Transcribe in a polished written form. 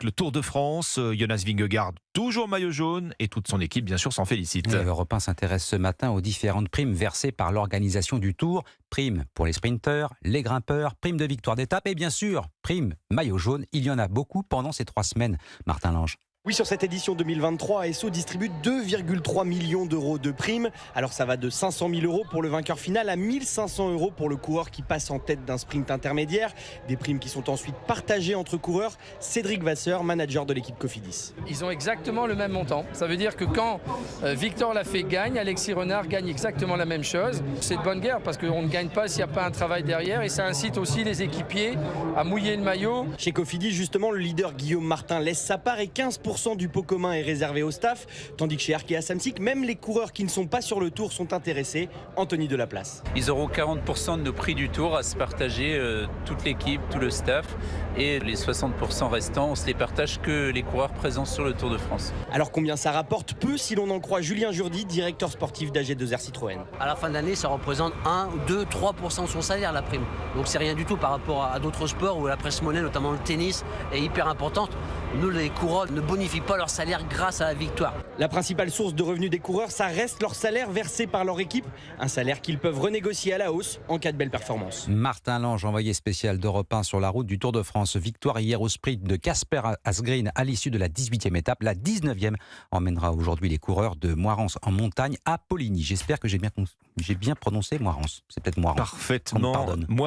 le Tour de France. Jonas Vingegaard, toujours maillot jaune, et toute son équipe, bien sûr, s'en félicite. Europe 1 s'intéresse ce matin aux différentes primes versées par l'organisation du Tour. Primes pour les sprinteurs, les grimpeurs, primes de victoire d'étape et bien sûr, primes maillot jaune. Il y en a beaucoup pendant ces 3 semaines. Martin Lange. Oui, sur cette édition 2023, ASO distribue 2,3 millions d'euros de primes. Alors ça va de 500 000 euros pour le vainqueur final à 1 500 euros pour le coureur qui passe en tête d'un sprint intermédiaire. Des primes qui sont ensuite partagées entre coureurs. Cédric Vasseur, manager de l'équipe Cofidis. Ils ont exactement le même montant. Ça veut dire que quand Victor Lafay gagne, Alexis Renard gagne exactement la même chose. C'est de bonne guerre parce qu'on ne gagne pas s'il n'y a pas un travail derrière et ça incite aussi les équipiers à mouiller le maillot. Chez Cofidis, justement, le leader Guillaume Martin laisse sa part et 15% du pot commun est réservé au staff, tandis que chez Arkea Samsic, même les coureurs qui ne sont pas sur le Tour sont intéressés. Anthony Delaplace. Ils auront 40% de nos prix du Tour à se partager, toute l'équipe, tout le staff, et les 60% restants, on se les partage que les coureurs présents sur le Tour de France. Alors combien ça rapporte? Peu si l'on en croit Julien Jourdi, directeur sportif d'AG2R Citroën. À la fin de l'année, ça représente 1, 2, 3% de son salaire, la prime. Donc c'est rien du tout par rapport à d'autres sports où la presse monnaie, notamment le tennis, est hyper importante. Nous, les coureurs ne bonifient pas leur salaire grâce à la victoire. La principale source de revenus des coureurs, ça reste leur salaire versé par leur équipe. Un salaire qu'ils peuvent renégocier à la hausse en cas de belle performance. Martin Lange, envoyé spécial d'Europe 1 sur la route du Tour de France. Victoire hier au sprint de Casper Asgreen à l'issue de la 18e étape. La 19e emmènera aujourd'hui les coureurs de Moirans en montagne à Poligny. J'espère que j'ai bien prononcé Moirans. C'est peut-être Moirans. Parfaitement. On me pardonne.